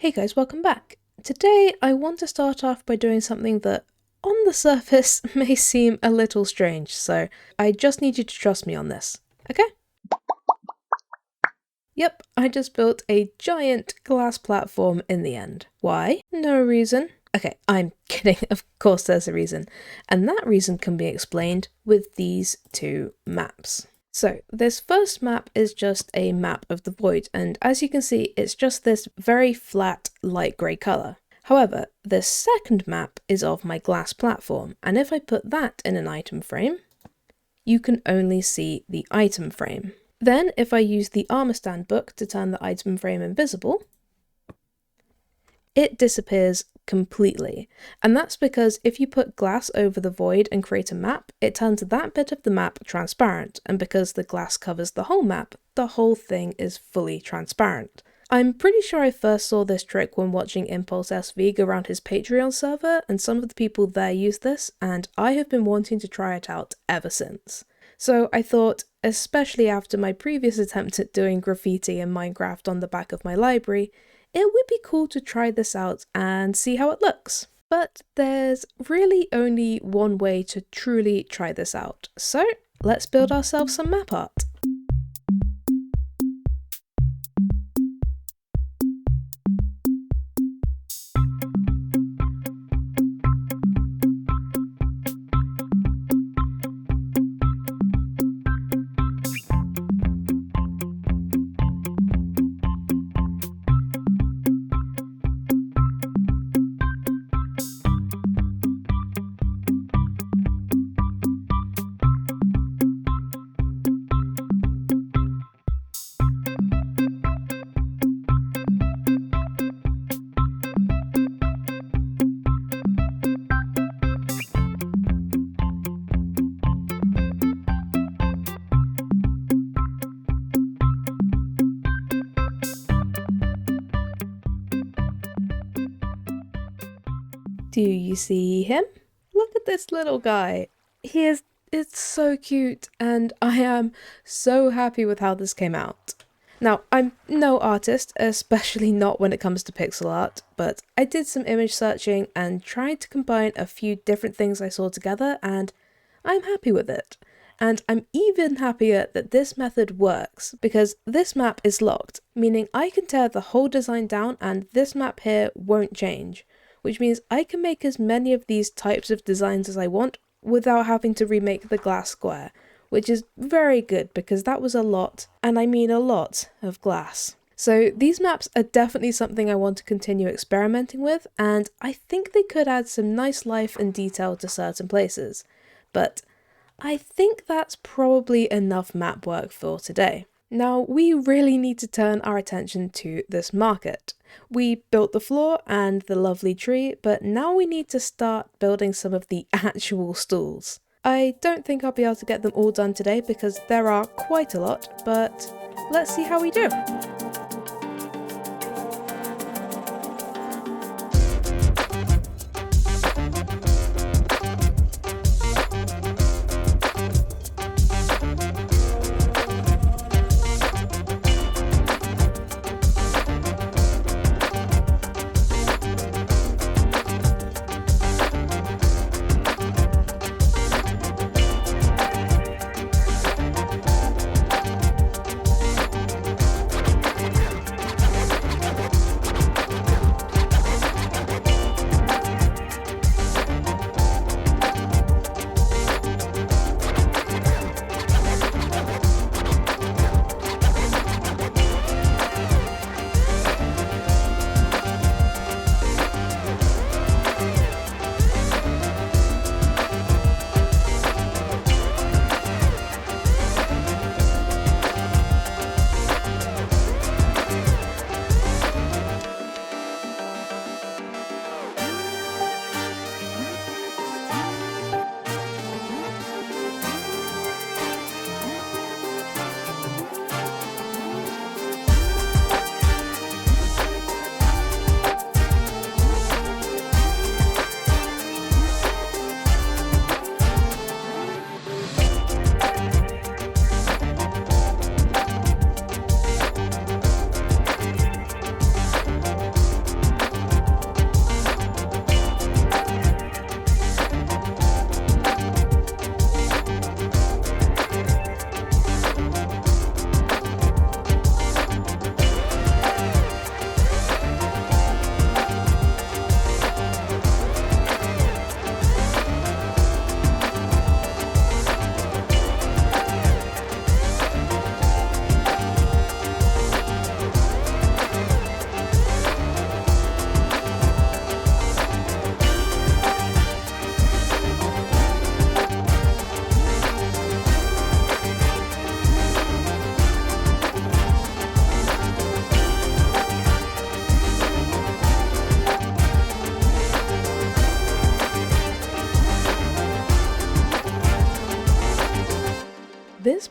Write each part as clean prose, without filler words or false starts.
Hey guys, welcome back. Today I want to start off by doing something that on the surface may seem a little strange, so I just need you to trust me on this, okay? Yep, I just built a giant glass platform in the end. Why? No reason. Okay, I'm kidding, of course there's a reason. And that reason can be explained with these two maps. So this first map is just a map of the void, and as you can see, it's just this very flat light grey colour. However, this second map is of my glass platform, and if I put that in an item frame, you can only see the item frame. Then, if I use the armor stand book to turn the item frame invisible, it disappears completely. And that's because if you put glass over the void and create a map, it turns that bit of the map transparent, and because the glass covers the whole map, the whole thing is fully transparent. I'm pretty sure I first saw this trick when watching Impulse SV go around his Patreon server, and some of the people there use this, and I have been wanting to try it out ever since. So I thought, especially after my previous attempt at doing graffiti in Minecraft on the back of my library, it would be cool to try this out and see how it looks. But there's really only one way to truly try this out, so let's build ourselves some map art. Do you see him? Look at this little guy. It's so cute, and I am so happy with how this came out. Now, I'm no artist, especially not when it comes to pixel art, but I did some image searching and tried to combine a few different things I saw together, and I'm happy with it. And I'm even happier that this method works, because this map is locked, meaning I can tear the whole design down and this map here won't change, which means I can make as many of these types of designs as I want without having to remake the glass square, which is very good because that was a lot, and I mean a lot, of glass. So these maps are definitely something I want to continue experimenting with, and I think they could add some nice life and detail to certain places. But I think that's probably enough map work for today. Now, we really need to turn our attention to this market. We built the floor and the lovely tree, but now we need to start building some of the actual stalls. I don't think I'll be able to get them all done today because there are quite a lot, but let's see how we do.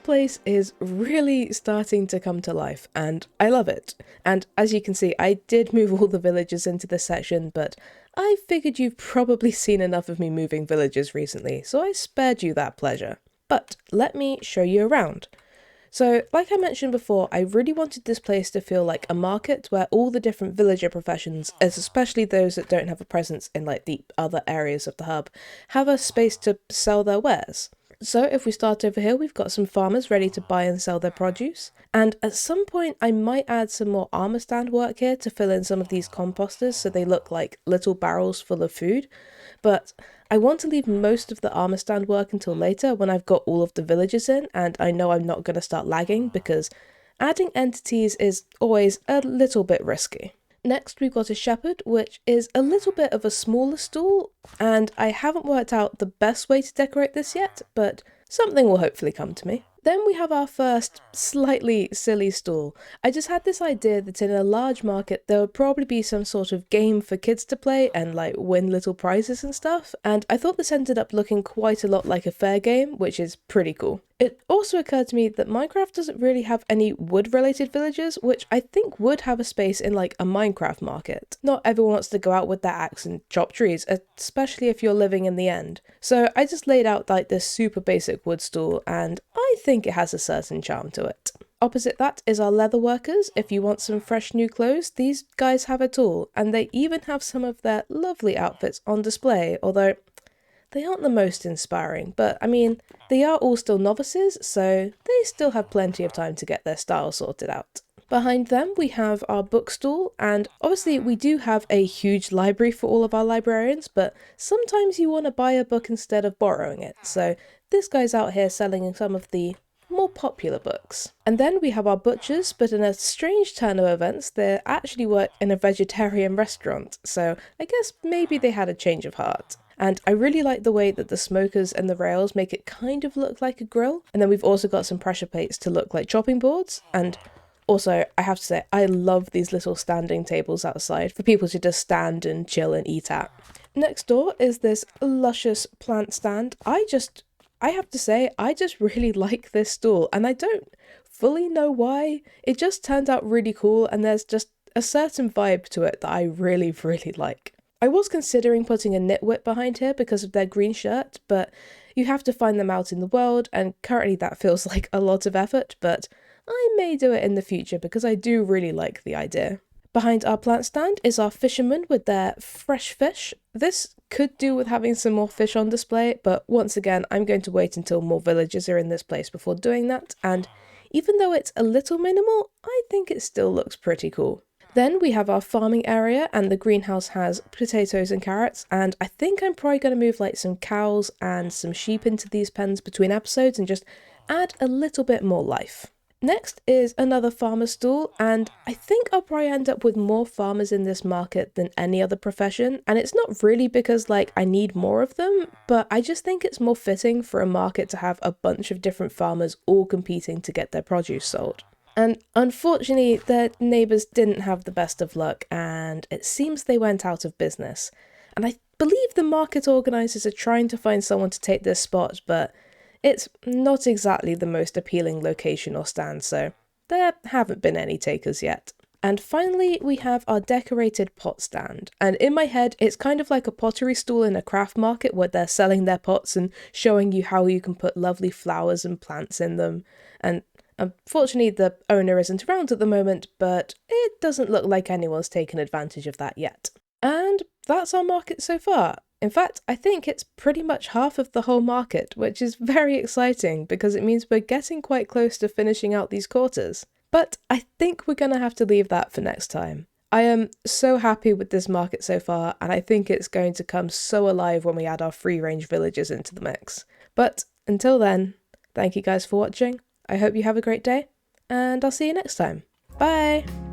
place is really starting to come to life, and I love it. And as you can see, I did move all the villagers into this section, but I figured you've probably seen enough of me moving villagers recently, so I spared you that pleasure. But let me show you around. So, like I mentioned before, I really wanted this place to feel like a market where all the different villager professions, especially those that don't have a presence in like the other areas of the hub, have a space to sell their wares. So if we start over here, we've got some farmers ready to buy and sell their produce. And at some point, I might add some more armor stand work here to fill in some of these composters so they look like little barrels full of food. But I want to leave most of the armor stand work until later when I've got all of the villagers in and I know I'm not going to start lagging, because adding entities is always a little bit risky. Next, we've got a shepherd, which is a little bit of a smaller stall, and I haven't worked out the best way to decorate this yet, but something will hopefully come to me. Then we have our first slightly silly stall. I just had this idea that in a large market there would probably be some sort of game for kids to play and like win little prizes and stuff, and I thought this ended up looking quite a lot like a fair game, which is pretty cool. It also occurred to me that Minecraft doesn't really have any wood-related villagers, which I think would have a space in like a Minecraft market. Not everyone wants to go out with their axe and chop trees, especially if you're living in the end. So I just laid out like this super basic wood stall, and I think it has a certain charm to it. Opposite that is our leather workers. If you want some fresh new clothes, these guys have it all, and they even have some of their lovely outfits on display, although they aren't the most inspiring, but I mean, they are all still novices, so they still have plenty of time to get their style sorted out. Behind them we have our bookstall, and obviously we do have a huge library for all of our librarians, but sometimes you want to buy a book instead of borrowing it, so this guy's out here selling some of the more popular books. And then we have our butchers, but in a strange turn of events, they actually work in a vegetarian restaurant, so I guess maybe they had a change of heart. And I really like the way that the smokers and the rails make it kind of look like a grill. And then we've also got some pressure plates to look like chopping boards. And also, I have to say, I love these little standing tables outside for people to just stand and chill and eat at. Next door is this luscious plant stand. I have to say, I just really like this stall, and I don't fully know why. It just turned out really cool, and there's just a certain vibe to it that I really, really like. I was considering putting a nitwit behind here because of their green shirt, but you have to find them out in the world, and currently that feels like a lot of effort, but I may do it in the future because I do really like the idea. Behind our plant stand is our fishermen with their fresh fish. This could do with having some more fish on display, but once again, I'm going to wait until more villagers are in this place before doing that, and even though it's a little minimal, I think it still looks pretty cool. Then we have our farming area, and the greenhouse has potatoes and carrots, and I think I'm probably going to move like some cows and some sheep into these pens between episodes and just add a little bit more life. Next is another farmer's stall, and I think I'll probably end up with more farmers in this market than any other profession, and it's not really because like I need more of them, but I just think it's more fitting for a market to have a bunch of different farmers all competing to get their produce sold. And unfortunately, their neighbours didn't have the best of luck, and it seems they went out of business. And I believe the market organisers are trying to find someone to take this spot, but it's not exactly the most appealing location or stand, so there haven't been any takers yet. And finally, we have our decorated pot stand. And in my head, it's kind of like a pottery stall in a craft market where they're selling their pots and showing you how you can put lovely flowers and plants in them. And unfortunately, the owner isn't around at the moment, but it doesn't look like anyone's taken advantage of that yet. And that's our market so far. In fact, I think it's pretty much half of the whole market, which is very exciting because it means we're getting quite close to finishing out these quarters. But I think we're going to have to leave that for next time. I am so happy with this market so far, and I think it's going to come so alive when we add our free-range villagers into the mix. But until then, thank you guys for watching. I hope you have a great day, and I'll see you next time. Bye!